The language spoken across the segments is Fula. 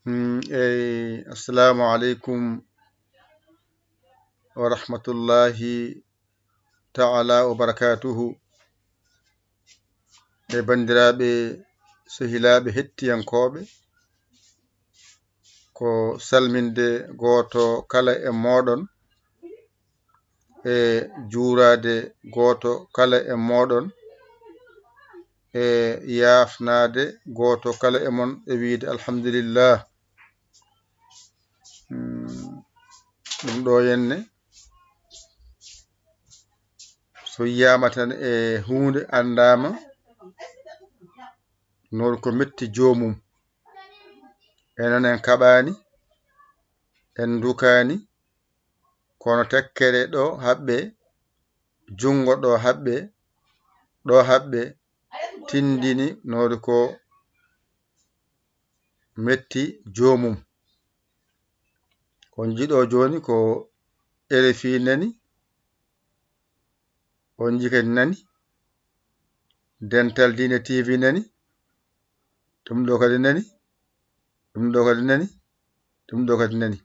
Assalamu alaikum wa rahmatullahi ta'ala wa barakatuhu. Bandiraɓe sehilaɓe hettiyankoɓe, ko salminde goto kala e moɗon e juurade goto kala e moɗon e yafnade goto kala e mon e wiide alhamdulillah. ɗum ɗo henne so yiyama tan e hunde andama non ko metti jomum, enen en kaɓani en dukani kono tekkere ɗo haɓɓe, jungo ɗo haɓɓe tindini node ko metti jomum. On jiɗo joni ko RFI nani, on jikadi nani, Dental Dina TV nani, ɗum ɗo kadi nani, ɗum ɗo kadi nani, ɗum ɗo kadi nani.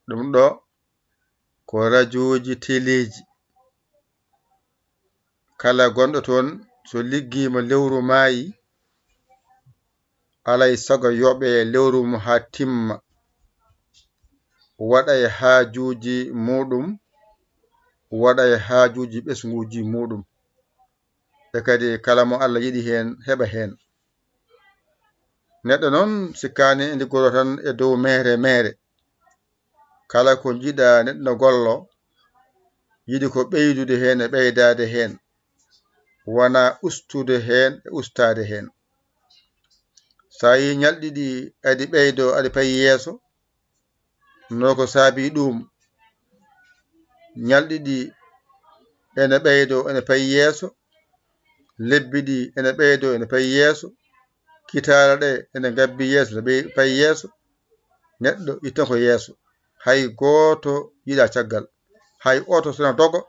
ɗum ɗo ko radioji teleji, kala gonɗo toon so liggima lewru maayi alay sago yoɓe lewru mum ha timma, waɗa e haajuji muɗum, waɗa e haajuji ɓesguji muɗum, e kadi kala mo Allah yiɗi hen heɓa hen. Neɗɗo noon sikkani e liggoro tan e dow mere, kala ko jiɗa neɗɗo gollo yiɗi ko ɓeydude hen e ɓeydade hen, wona ustude hen e ustade hen. Sa yi ñalɗiɗi adi ɓeydo aɗa payi yeeso, no ko saabi ɗum ñalɗiɗi ene ɓeydo ene payi yeeso, lebbi ɗi ene ɓeydo ene payi yeeso, kitala ɗe ene gabbi yeeso ene payi yeeso. Neɗɗo ittan ko yeeso, hay goto yiɗa caggal, hay oto sona dogo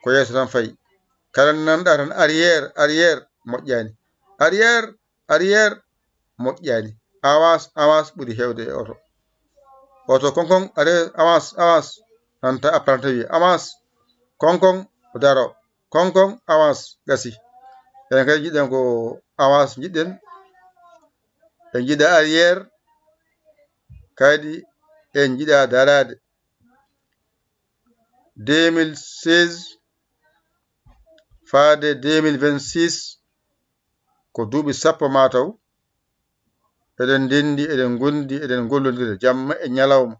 ko yeeso tan fayi. Kala nanɗa tan arrière moƴƴani, arrière moƴƴani, avance ɓuuri hewde e oto konkon avance nanta apprenti wi avance konkon daro, konkon avance gasi. enen kadi jiɗen ko avance jiɗɗen, en jiɗa arrière kadi en jiɗa darade. 2016 faade 2026 ko duuɓi sappo mataw eɗen ndendi, eɗen gondi, eɗen gollodira jamma e ñalawma.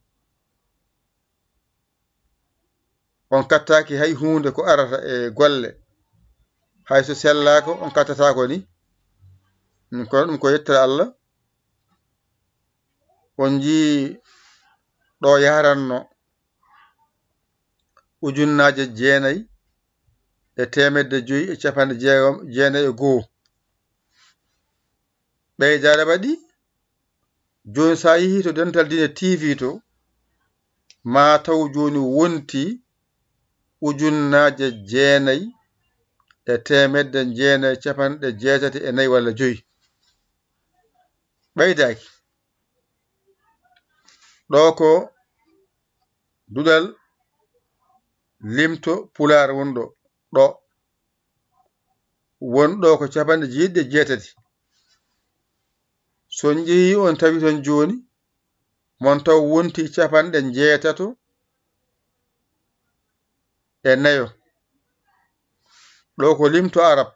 On kattaki hay hunde ko arata e golle, hay so sellaka on kattatako ni. Kono ɗum ko yettere Allah. On jii ɗo yaranno ujunnaje 9,591. ɓeydare waɗi joni sa yeehi to Dental Dina TV to ma taw joni wonti ujunnaje 9,984 walla 5. ɓeydaki ɗo ko duɗal limto pular wonɗo ɗo, wonɗo ko 980. so jeeyi on tawi ton joni mon taw wonti 804. ɗo ko limto arab,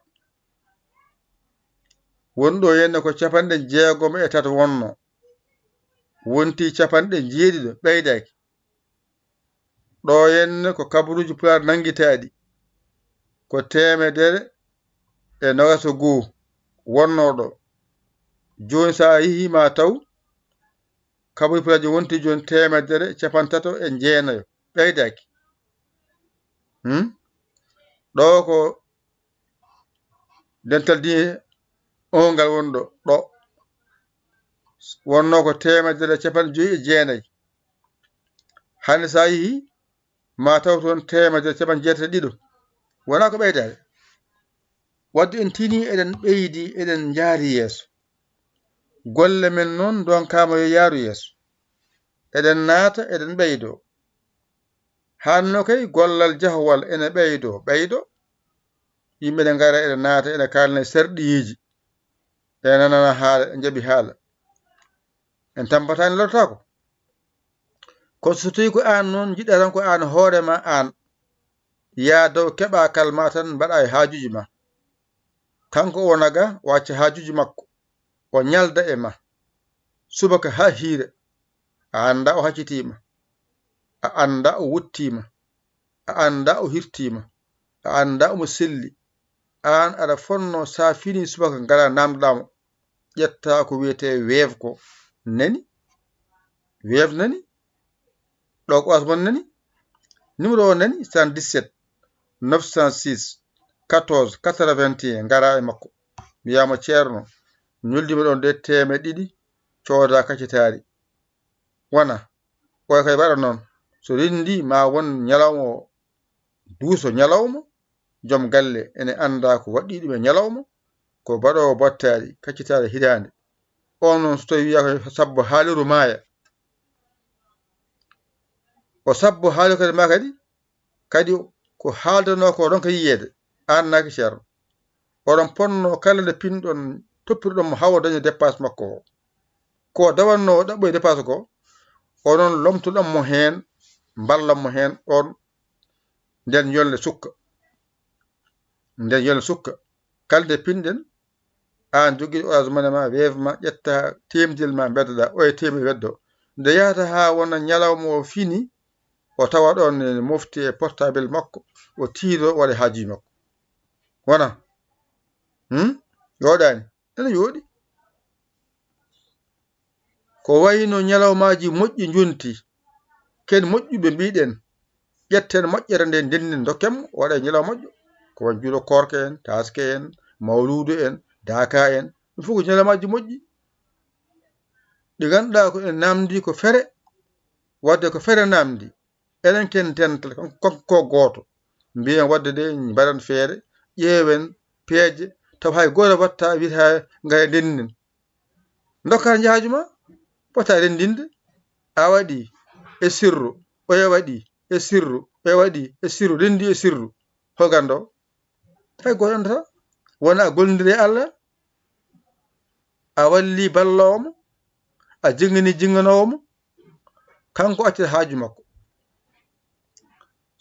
wonɗo henne ko 63 wonno, wonti 7 ɓeydaki. ɗo henne ko kabaruji pular nanguitaɗi ko 121 wonno ɗo. joni sa yeehi ma taw kabaruji pulaji wonti joni 139 ɓeydaki. ɗo ko Dental Dina on ngal wonɗo ɗo, wonno ko 159. hande sa yeehi ma taw toon 182. wona ko ɓeydade. wadde en tini eɗen ɓeydi eɗen jaari yeeso. golle men noon donkama yo yaaru yeeso eɗen naata eɗen ɓeydo hanno kay gollal jahowal ene ɓeydo yimɓe ne ngara ene naata ene kalna serɗiyiji ene nana haala jaɓi haala en tampatani lortako ko so tawi ko an noon jiɗɗa tan ko an hoorema an ya dow keɓa kalma tan mbaɗa e haajuji ma kanko o naga wacca haajuji makko o ñalda e ma subaka ha hiira a anda o haccitima a anda o wuttima a anda o hirtima a anda omo selli an aɗa fonno sa fini subaka ngara namdamo ƴetta ko wiyete weev ko nani weev nani ɗo ko asmon nani numéro o nani 77 906 14 81 ngara e makko mbiyama ceerno ñoldima ɗon de 200 cooda kaccitari wona koy kay waɗa noon so rendi ma won ñalawma o duuso ñalawma joom galle ene anda ko waɗɗi ɗum e ñalawma ko baɗowo bottari kaccitari hitande on noon so tawi wiya ko sabbo haaliru maaya o sabbo haaliru kadi ma kadi ko haaldano ko ɗon ka yiyede an naki ceerno oɗon ponno kala nde pinɗon toppirɗon mo hawo daña dépasse makko o ko dawanno o ɗaɓɓoye dépasse ko onon lomtoɗon mo hen ballan mo hen on nden yolde sukka kala nde pinɗen an joguiɗo orange money ma weev ma ƴetta temedel ma beddoɗa oye temedel weddo nde yahata ha wona ñalawma o fini o tawa ɗon ne mofti e portable makko o tiido waɗa haaji makko wona yoɗani ene yooɗi ko wayno ñalawmaji moƴƴi jonti ken moƴƴuɓe mbiɗen ƴetten moƴƴere nde ndennin dokkemmo waɗa ñalaw moƴƴo ko won juuɗo korka en taske en mawludu en daka en ɗum fof ko ñalawmaji moƴƴi ɗi ganduɗa ko en namdi ko feere wadde ko feere namdi enen ken dental ko goto mbiyen wadde de mbaɗen feere ƴeewen peeje taw hay goto watta wiita ngaya ndendinen dokka jahaaju ma pota rendinde a waɗi e sirru oya waɗi e sirru oya waɗi e sirru rendi e sirru hogando hay goto andata wona a gollodiri e Allah a walli ballowmo a jingani jinganowomo kanko accata haaju makko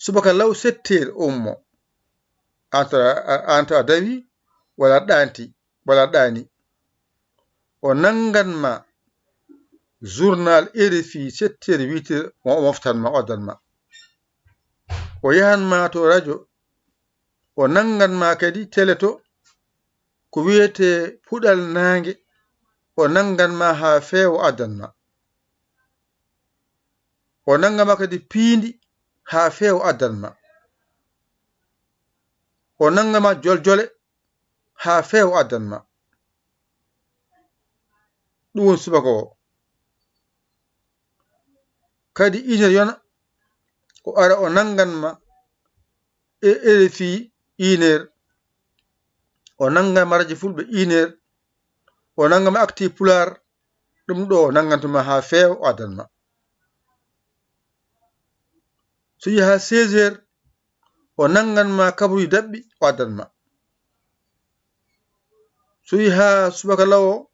subaka law settere ummo an to a dawi wala ɗanti wala ɗani o nanganma journal RFI 7h 8h o moftanma oddanma o yahanma to radio o nanganma kadi télé to ko wiyete puɗal nangue o nanganma ha feewa addanma o nanganma kadi piindi ha feewa addanma o nanganma joljole ha feewa addanma ɗum woni subaka o kadi ina yona o ara o nanganma e RFI 1h o nanganma radio fulɓe 1h o nanganma acti pular ɗum ɗo o nangantuma ha feewa o addanma so yi ha 16h o nanganma kabaruji dabɓi o addanma so yi ha subaka law o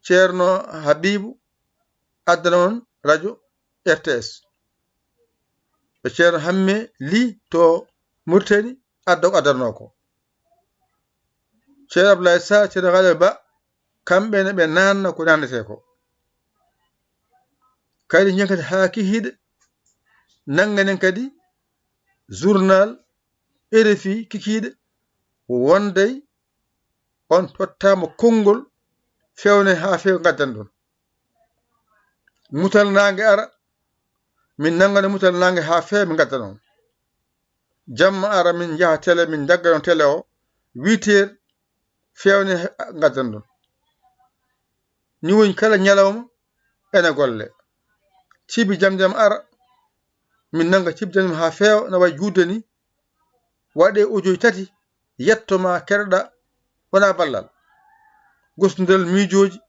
ceerno Habibu addana on radio RTS e ceerno Hamme Ly to Mauritanie adda ko addanno ko ceerno Abdoulaye Sarr ceerno Khalil Ba kamɓene ɓe nanna ko nannete ko kadi jenkati ha kihiɗe nanganen kadi journal RFI kikiɗe wonday on tottama konngol fewne ha few gaddan ɗon mutal nangue ara min nangane mutal nangue ha few min gaddan on jamma ara min jaaha télé min jagganon télé o 8h fewne gaddan ɗon ni woni kala ñalawma ene golle cibi jam ara min nanga cibi jam ha feewa no way juutde ni waɗe audio 3 yettoma keɗoɗa wona ballal gostodel miijoji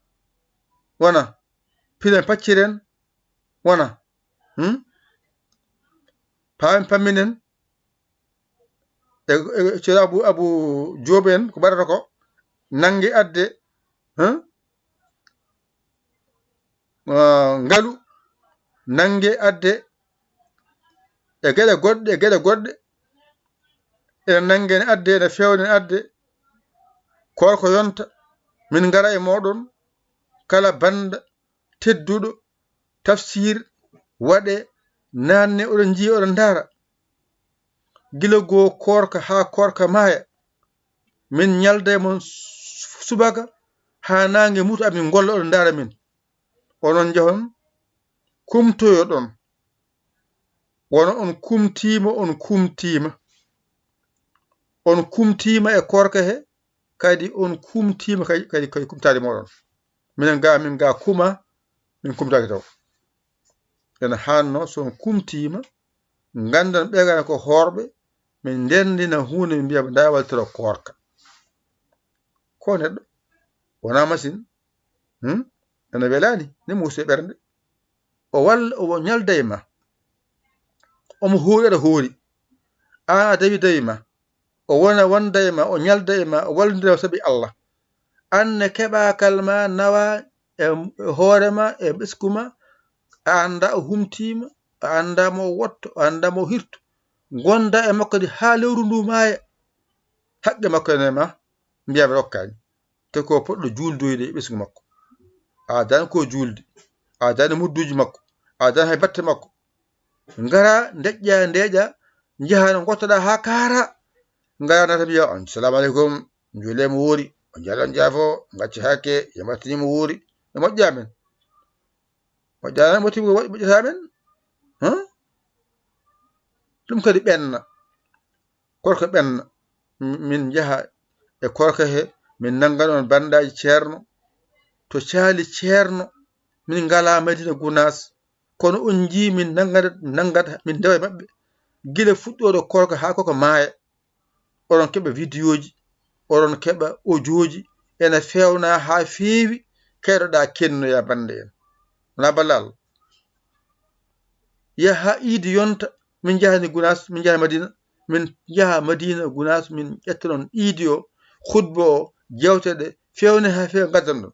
wona pilen pacciren wona pamminen e ceerno abu Joob en ko ɓaɗata ko nangue adde ngalu nangue adde e gueɗe goɗɗe ene nangue ne adde ene fewne ne adde ko yonta min gara e moɗon kala banda tedduɗo tafsir waɗe nanne oɗon jiiya oɗon daara gila goo korka ha korka maaya min ñalda e mon subaka ha nangue muta amin golla oɗon daara min onon jahon kumtoyoɗon wona on kumtima e korka he kadi on kumtima kadi kumtade moɗon min ga kuma min kumtaki taw ene hanno son kumtima gandan ɓegana ko horɓe min ndendina hunde min mbiyama nda waltira korka ko neɗɗo wona machine ene welani ni muuse ɓernde o walla o ñalda e ma omo hoori aɗa hoori an a dawi ma o wona wonda e ma o ñalda e ma o wallidira sabi Allah anne keɓakal ma nawa e hoorema e ɓeskuma a anda o humtima a anda mo wotto a anda mo hirto gonda e makko di ha lewru ndu maaya haqqe makko ene ma mbiyama rokkani te ko poɗɗo juldoyde e ɓesgu makko a dani ko julde a dani mudduji makko a dani hay batte makko ngara deƴƴa ndeƴa jahano gottoɗa ha kaara ngara nata mbiya on salamu aleykum juulemo woori on jalan jaafo gacci hakke yamattinimo woori e moƴƴamen moƴƴamen moƴƴatamen ɗum kadi ɓenna korka ɓenna min jaha e korka he min nangan on bandaji ceerno to caali ceerno min ngala Madina Gounass kono on jii min nangata min dewa e maɓɓe gila fuɗɗoɗo korka ha koko maaya oɗon keɓa vidéo ji oɗon keɓa audio ji ene fewna ha feewi kayɗoɗa kennoya bande en wona ballal yaha iidi yonta min jahani Gounass min jaha Madina min jaha Madina Gounass min ƴetta ɗon iidi o khutba o jewteɗe fewne ha feewi gaddan ɗon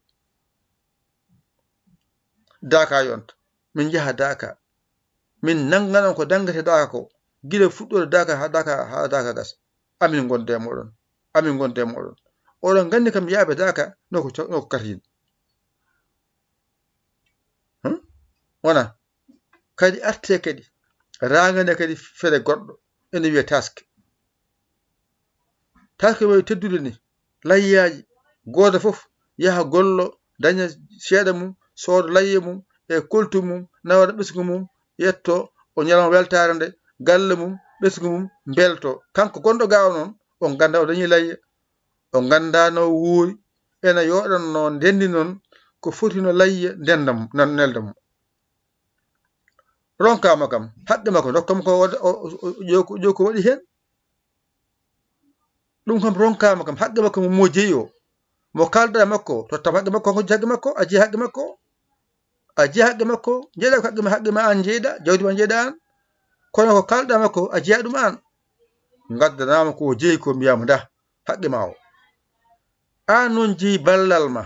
Daka yonta min jaha Daka min nanganon ko dangate Daka ko gila fuɗɗode Daka ha Daka gasa amin gonde moɗon oɗon gandi kam yaaɓe Daka noko katino wona kadi arte kadi rangane kadi fere goɗɗo ene wiye taske wawi teddude ni layyaji goto foof yaha gollo daña seeɗa mum sooda layye mum e koltu mum nawaɗa ɓesgu mum yetto o ñalawma weltare nde galle mum ɓesgu mum belto kanko gonɗo ga o noon on ganda o dañi layya o gandano wuuri ene yoɗanno ndendi noon ko fotino layya nelda mum ronkama kam haqqe makko dokkama ko ƴeew ko waɗi hen ɗum kam ronkama kam haqqe makko mo jeeyi o mo kalda makko tottam haqqe makko ko haqqe makko a jeeyi haqqe makko jeeɗa ko haqqe ma an jeeyɗa jawdi ma jeeyɗa an kono ko kalɗa makko a jeeya ɗum an gaddanama ko jeeyi ko mbiyama da haqqe ma o an noon jeeyi ballal ma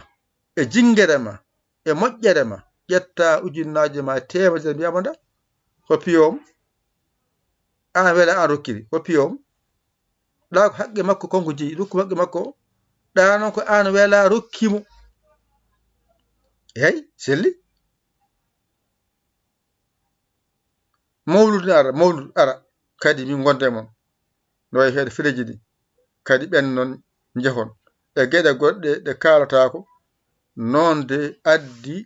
e jingere ma e moƴƴere ma ƴetta ujunnaje ma temedere mbiyama da hoppiyom an wela an rokkiri hoppiyom ɗa ko haqqe makko konko jeeyi rokku haqqe makko ɗa noon ko an wela rokkimo eyi selli mawlud ara kadi min gonde mon no way heede fireji ɗi kadi ɓen noon jehon e gueɗe goɗɗe ɗe kalatako noon de addi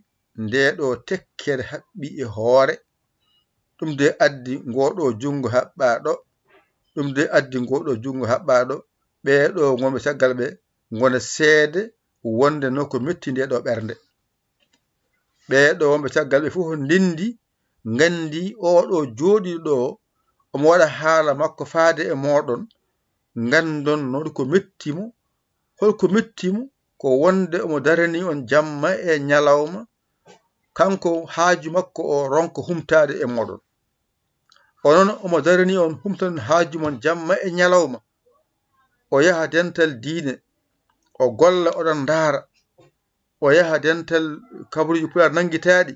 ndeɗo tekkere haɓɓi e hoore ɗum de addi ngoɗo jungo haɓɓaɗo ɗum de addi ngoɗo jungo haɓɓaɗo ɓeɗo wonɓe caggal ɓe gona seede wonde nokko metti ndeɗo ɓernde ɓeɗo wonɓe caggal ɓe fof ndindi gandi oɗo jooɗiɗo omo waɗa haala makko faade e moɗon gandon noon ko mettimo holko mettimo ko wonde omo darani on jamma e ñalawma kanko haaju makko o ronko humtade e moɗon onon omo darani on humtan haaju mon jamma e nyalawma o yaha dental diine o golla oɗon ndaara o yaha dental kabaruji pular nangitaɗi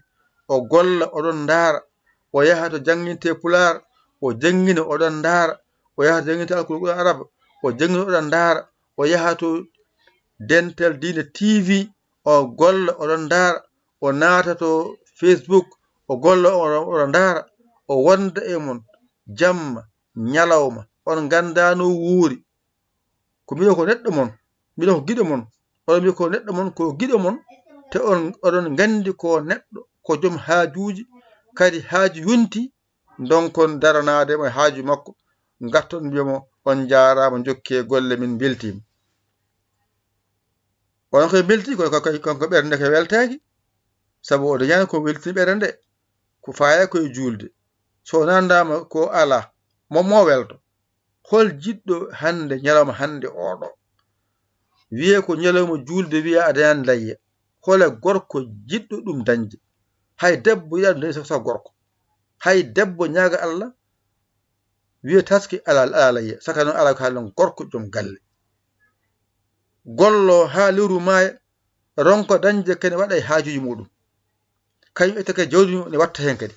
o golla oɗon ndaara o yaha to janginte pular o jangina oɗon ndaara o yaha to janginte alkul araba o jangina oɗon ndaara o yaha to dental diine tv o golla oɗon ndaara o naata to facebook o golla oɗon ndaara o wonda e mon jamma nyalawma on gandano wuuri ko mbiɗo ko neɗɗo mon mbiɗo ko giɗo mon oɗon mbiɗo ko neɗɗo mon ko giɗo mon te oɗon gandi ko neɗɗo ko joom haajuji kadi haaju yonti donkon daranade mo haaju makko gatton mbiyamo on jarama jokke golle min beltima onon koye belti ko ɓernde ke weltaki saabu o dañani ko weltini ɓernde ko faaya koye julde so nandama ko ala mo welto hol jiɗɗo hande ñalawma hande oɗo wiye ko ñalawma julde wiya a dañani layya hole gorko jiɗɗo ɗum dañde hay debbo yiɗa ɗum dañde sago gorko hay debbo ñaaga Allah wiye taski ala layya saka noon ala ko haalon gorko joom galle gollo ha lewru maaya ronko dañde kene waɗa e haajuji muɗum kañum ette kadi jawdi ne watta hen kadi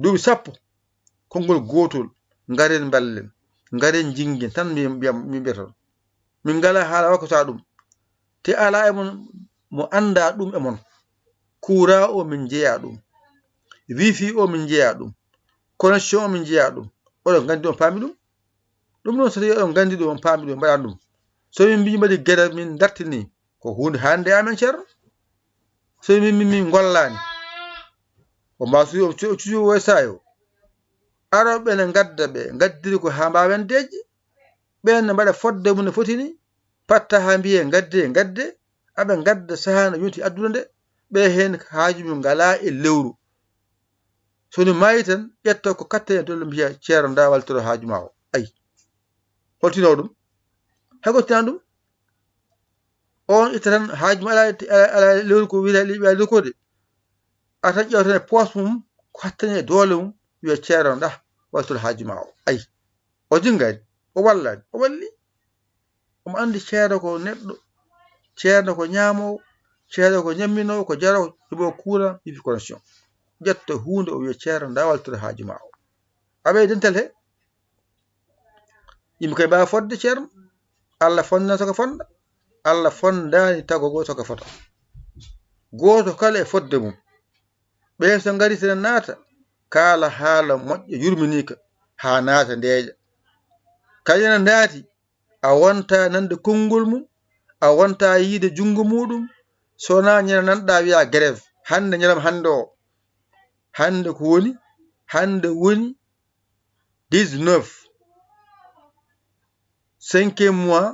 duuɓi 10 konngol gotol ngaren ballen ngaren jingen tan min mbiyata min ngala haala wakkata ɗum te ala e mon mo anda ɗum e mon kura o min jeeya ɗum wifi o min jeeya ɗum connexion o min jeeya ɗum oɗon gandi on paami ɗum noon so tawi oɗon gandi ɗum on paami ɗum mbaɗan ɗum so min mbi mbaɗi gueɗe min dartini ko hunde hande amen ceerno so min gollani o mbasui o cuuƴi o sayo aroɓe ne gadda ɓe gaddiri ko ha mbawen deƴƴe ɓen ne mbaɗa fodde mum no foti ni patta ha mbiye gadde aɓe gadda sahana yonti adduna nde ɓe hen haaju mum ngala e lewru soni mayi tan ƴetta ko katte e dolle mbiya ceerno nda waltoro haaju ma o ayi holtino ɗum hagotina ɗum on itta tan haaju ma ala lewru ko wiya ko de a tan ƴewtan e poos mum ko hattani e doole mum wiya ceerno nda waltoro haaju ma o ayi o jingani o wallani o walli omo andi ceerno ko neɗɗo ceerno ko ñaamowo ceerno ko ñamminowo ko jarawo heɓo courant yifi connexion ƴetta hunde o wiya ceerno nda waltoro haaju ma o aɓe dental he yimɓe koye mbawa fodde ceerno Allah fondana soko fonda Allah fondani tago go soko fota goto kala e fodde mum ɓen so ngari sene naata kaala haala moƴƴo yurminika ha naata ndeeƴa kañum ene naati a wonta nande konngol mum a wonta yiide jungo muɗum sona ñande nanɗa wiya grève hande ñalam hande o hande ko woni hande woni 19 5e mois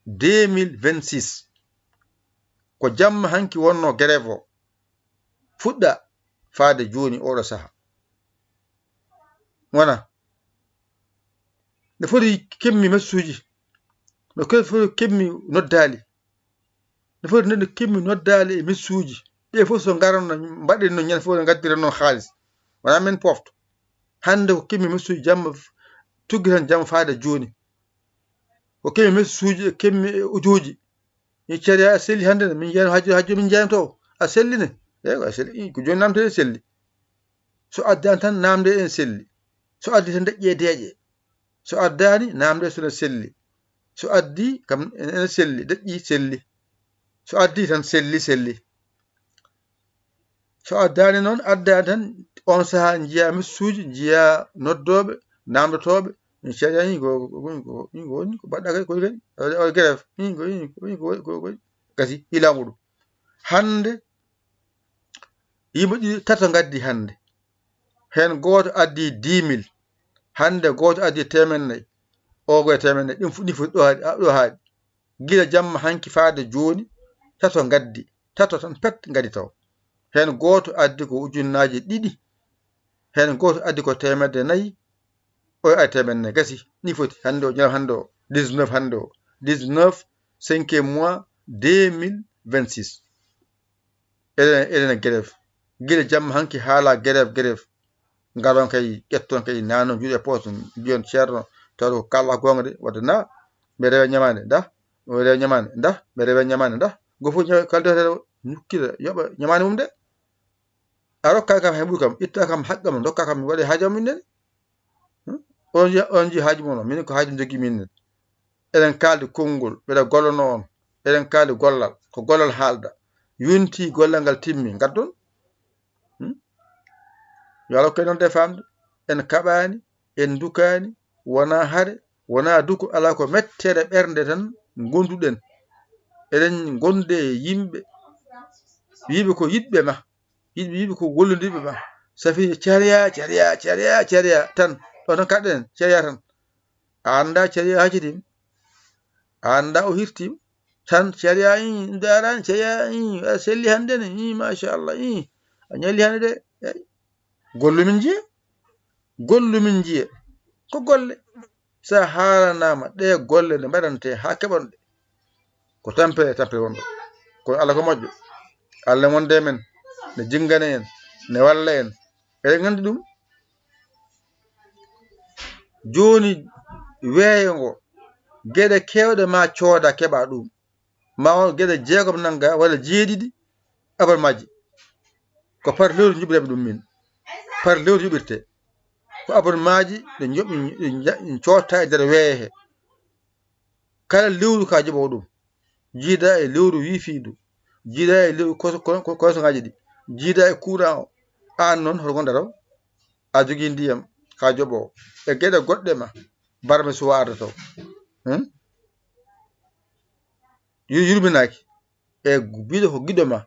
2026 ko jamma hanki wonno grève o fuɗɗa faade joni oɗo saha wona ne foti kemmi messuji no foti kemmi noddali ne foti nde kemmi noddali e messuji ɓe fof so garanno mbaɗen no ñande fof no gaddira noon haalis wona men pofto hande ko kemmi messuji jamma tuggi tan jamma faade joni ko kemmi messuji e kemmi e ujuji mi ceeri a selli hande min jeyano hajjo min jeyamto a selline ko a selli ko joni namde selli so addani tan namde en selli so addi tan deƴƴe deeƴe so addani namde sone selli so addi kam ene selli deƴƴi selli so addi tan selli so addani noon addani tan on saha jiiya messuji jiiya noddoɓe namdotoɓe min ceerani ko woni ko mbaɗɗa kadi koni kadi o grève ko gasi ilamu ɗum hande yimɓe ɗiɗi tato gaddi hande hen goto addi 10 000 hande goto addi 400 o goye 400 ɗin fuɗɗi ɗo haaɗi gila jamma hanki faade joni tato gaddi tato tan pet gadi taw hen goto addi ko ujunnaje 2 hen goto addi ko 400 o addi 400 gasi ni foti hande o ñaw hande o 19 hande o 19 5e mois 2026 eɗen grève guila jamma hanki haala grève ngaron kay ƴetton kay nano juuɗe poos mbiyon ceerno taw ko kalɗa gonga de wadde na mbe rewa ñamande nda o rewa ñamande nda mbe rewa ñamande nda go fof kalde nukkila yoɓa ñamande mum de a rokka kam hay ɓuuri kam itta kam haqqam dokka kam mi waɗe haaji am minnene on ji haaji mon o min ko haaji jogui min eɗen kaldi konngol mbeɗa gollono on eɗen kaldi gollal ko gollal haalda yonti gollal ngal timmi gaddon yo Allah koye noon de famde en kaɓani en dukani wona haare wona duko ala ko mettede ɓernde tan gonduɗen eɗen gonde yimɓe ko yiɗɓe ma yimɓe ko gollodiɓe ma safi caria tan ɗo tan kaɗɗen caria tan a anda caria haccitimi a anda o hirtima tan caria darani caria a selli hande ne machallah a ñalli hande de gollumin jiya ko golle sa haalanama ɗe golle nde mbaɗante ha keɓon ɗe ko tampere wonɗo kono Allah ko moƴƴo Allah wonde men ne jingana en ne walla en eɗen gandi ɗum joni weeyo ngo gueɗe kewɗe ma cooda keɓa ɗum ma on gueɗe jeegom nanga walla jeeɗiɗi abal majji ko par lewru juɓɓireɓe ɗum min par lewru juɓirte ko abonemaji ɗe cotta e nder weeye he kala lewru ka joɓo ɗum jiida e lewru wifi du jiida e lewru kosoŋaji ɗi jiida e courant o an noon hoto gonɗa taw a jogui ndiyam ka joɓo e gueɗe goɗɗe ma barme suwa arde taw yurminaki e biɗo ko guiɗo ma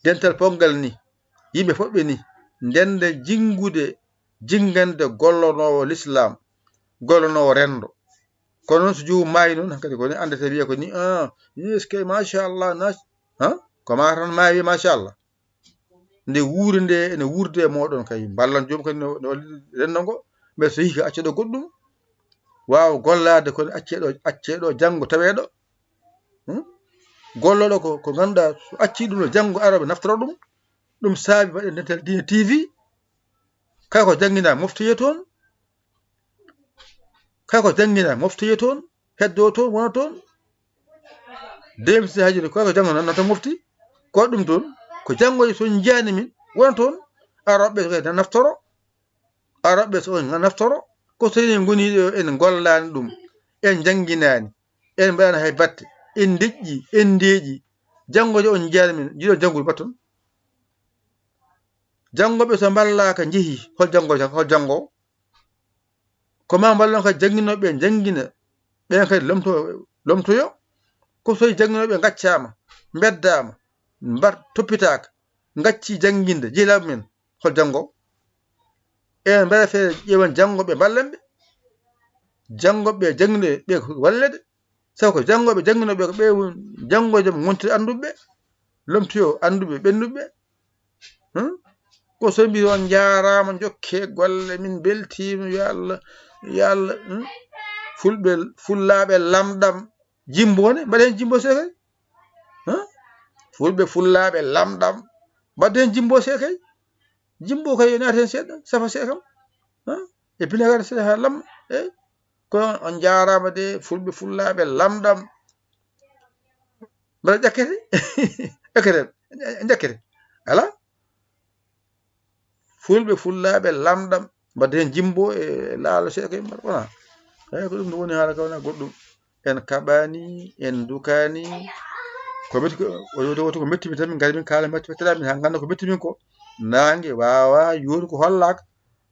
dental poggal ni yimɓe foɓɓe ni ndende jingande gollonowo l'islam gollonowo rendo kono noon so jomum maayi noon hankkadi koni andete wiya ko ni eske machallah ko ma tan maayi wiya machallah nde wuure nde ene wurde e moɗon kay ballan joomum kadi no rendo ngo mbeɗa so hiki acceɗo goɗɗum wawa gollade kono acceɗo janggo taweɗo golloɗo ko ganduɗa so acci ɗum no janggo araɓe naftoro ɗum saabi waɗe dental dina TV kala ko jangguina moftoye toon heddo toon wona toon demsi haji kala ko janggo nanta mofti ko ɗum toon ko janggoje so jiyani min wona toon araɓe so naftoro ko soeni goni en gollani ɗum en jangguinani en mbaɗani hay batte en deƴƴi en deeƴi janggoje on jiyani min jiɗo janggude batton jangoɓe so ballaka jeehi hol janggo ko ma ballon kadi janguinoɓe jangguina ɓen kadi lomtoyo ko soyi janguinoɓe gaccama beddama toppitaka gacci jangguinde jiilaɓe men hol janggo en mbaɗa feere ƴeewen jangoɓe ballenɓe jangoɓe janguinoɓe ɓe ko wallede sabu ko jangoɓe janguinoɓe ko ɓe jangoje mo gontiri anduɓe lomtoyo anduɓe ɓennuɓe ko so mbi on jarama jokke golle min beltima yo Allah fullaɓe lamɗam jimbone mbaɗa hen jimbo sekay fulɓe fullaɓe lamɗam mbadde hen jimbo sekay jimbo kay yo naati hen seeɗa safa sekam e bilagal seeɗa ha lamma eyyi ko on jarama de fulɓe fullaɓe lamɗam mbaɗa ƴakkete ƴakkete ala fulɓe fullaɓe lamɗam mbadde hen jimbo e laalo seeɗa kay mbaɗa wona eyyi ko ɗum woni haala ka wona goɗɗum en kaɓani en dukani ko metti min tan min gari min kaala mettiraɓe ha ganda ko metti min ko nangue wawa yori ko hollaka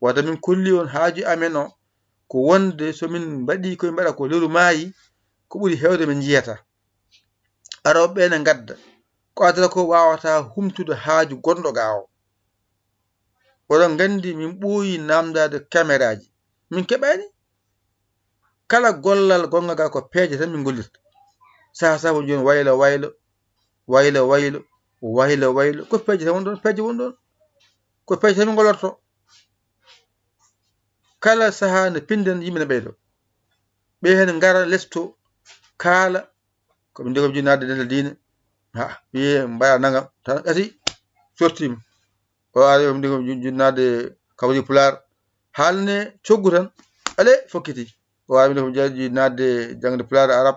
wadde min kolli on haaju amen o ko wonde somin mbaɗi koye mbaɗa ko lewru maayi ko ɓuuri hewde min jiyata aroɓe ne gadda ko adata ko wawata humtude haaju gonɗo ga o oɗon gandi min ɓooyi namdade caméraji min keɓani kala gollal gonga ga ko peeje tan min gollirta saaha woni joni waylo ko peeje tan woni ɗon ko peeje tan min gollorto kala saaha nde pinden yimɓe ne ɓeydo ɓe hen gara lesto kaala koɓe jogom jinnaade dental diine wiye mbaɗa nagam tan gasi sortima o ari om ndigo junnade kawri pular halne coggu tan ale fokkiti o ari ko jaji nadde jangde pular arab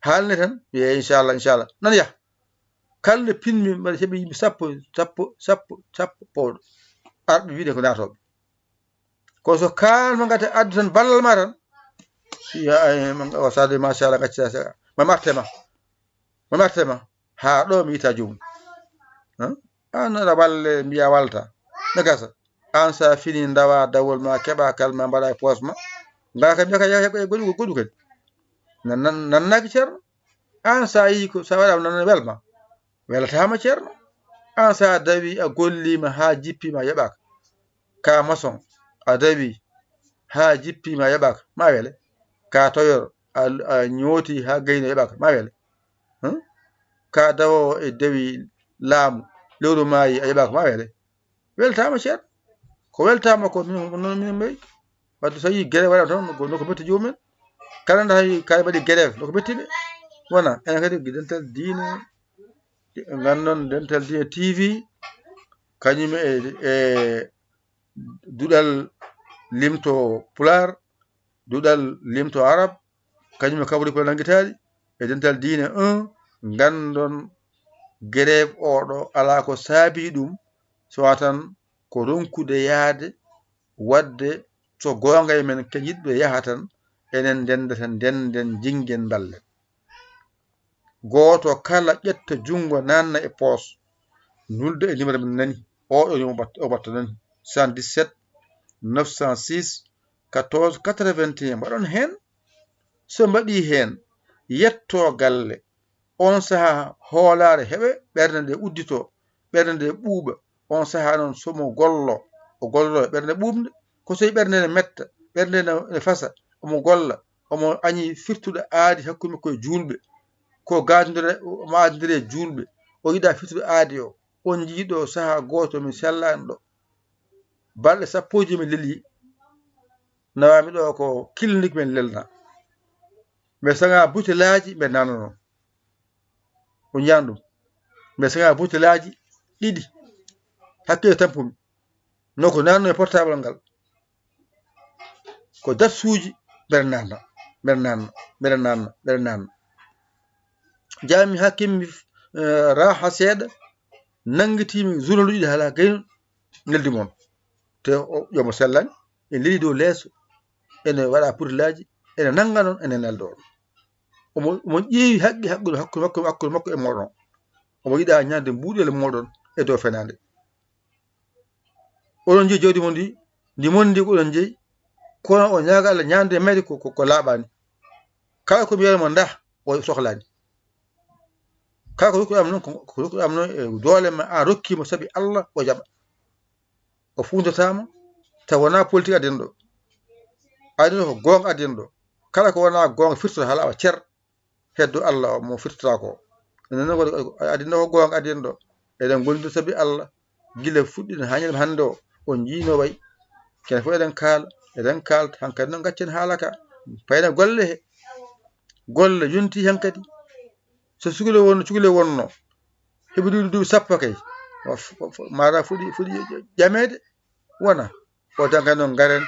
halne tan ye inchallah nan ya kalde pinmi mbaɗa heɓi yimɓe sappo powɗo arɓe wiide ko natoɓe ko so kalma gata addu tan ballal ma tan o sade machallah gacca ma martema ha ɗo mi yita jomum an aɗa walle mbiya walta ne gasa an sa fini dawa dawol ma keɓa kalma mbaɗa e poos ma ngaka mbiyaka goɗɗu kadi nannaki ceerno an sa yi ko sa waɗama nan welma welatama ceerno an sa dawi a gollima ha jippima yaɓaka ka maçon a dawi ha jippima yaɓaka ma wele ka toyor a ñooti ha gayno yaɓaka ma wele ka dawowo e dawi laamu lewru maayi a yaɓaka ma wele weltama ceerno ko weltama ko min mbayi wadde so yi gueɗe waɗa toon noko metti jomumen kala nde tawi kay mbaɗi gueɗe noko mettiɓe wona enen kadi dental diine gandon dental diine TV kañum e duɗal limto pular duɗal limto arab kañum e kawri ko nanguitaɗi e dental diine 1 gandon grève oɗo ala ko saabi ɗum so watan ko ronkude yaade wadde so gonga e men ke yidɓe yaha tan enen dendata denden jingen ballen goto kala ƴetta jungo nanna e poos nulde e numéro men nani oɗo o batta nani 77 906 14 81 mbaɗon hen so mbaɗi hen yetto galle on saha hoolare heɓe ɓerde nde uddito ɓerde nde ɓuuɓa on saha noon somo gollo o gollo e ɓerde ɓuuɓde ko soyi ɓerde nde metta ɓerde ne fasa omo golla omo añi firtuɗo aadi hakkude makko e julɓe ko gadodire omo adodiri e julɓe o yiɗa firtude aadi o on jiiɗo saha goto min sellani ɗo balɗe sappoji min leli nawami ɗo ko clinique men lelna mais saga butelaji ɓe nanano o jiyan ɗum mais saga butelaji ɗiɗi hakkille tampumi noko nanno e portable ngal ko datsuji mbeɗa nanna jami hakkimi raha seeɗa nanguitimi journal uji haala gaynu neldi moon te yomo sellani en leli dow leeso ene waɗa putelaji ene nanga noon ene neldo omo ƴeewi haqqi hakkude makko e moɗon omo yiɗa ñande mbuɗel moɗon e dow fenade oɗon jeeyi jawdi mon ndi mondi ko oɗon jeeyi kono o ñaaga Allah ñande mayde ko laaɓani kala ko mbiyatmo nda o sohlani kala ko rokkuɗama noon ko rokkuɗama noon e doole ma an rokkimo saabi Allah o jaɓa o fundatama taw wona politique addina ɗo adina ko gonga addina ɗo kala ko wona gonga firtoto ha laaɓa ceer heddo Allah o mo firtota ko enen adina ko gonga addina ɗo eɗen gondi saabi Allah guila fuɗɗino ha ñande hande o on jiino way ken fof eɗen kalta hankkadi noon gaccen haalaka payne golle he golle yonti hen kadi so cukalel wonno heɓi duuɓi sappo kay mara fuɗi ƴamede wona o tan kadi noon garen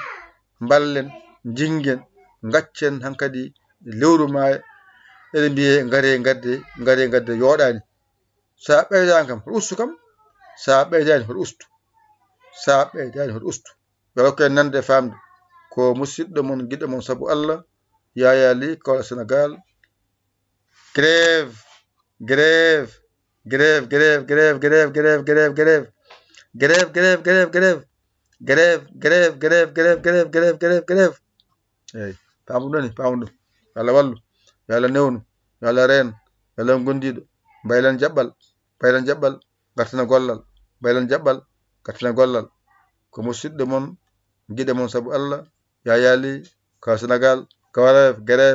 ballen jingen gaccen hankkadi lewru ma eɗen mbiye gare gadde yooɗani sa ɓeydani kam hoto ustu kam sa ɓeydani hoto ustu ɓe hokke nande e famde ko musidɗo mon giɗɗo mon saabu Allah Yaya Ly Kaolack Sénégal grève eyyi pamuɗum Allah wallu yo Allah newnu yo Allah reeno yo Allah gondiɗo mbaylen jaɓɓal gartana gollal mbaylen jaɓɓal gartana gollal ko musidɗo mon guiɗo mon saabu Allah Yaya Ly Kaolack Sénégal grève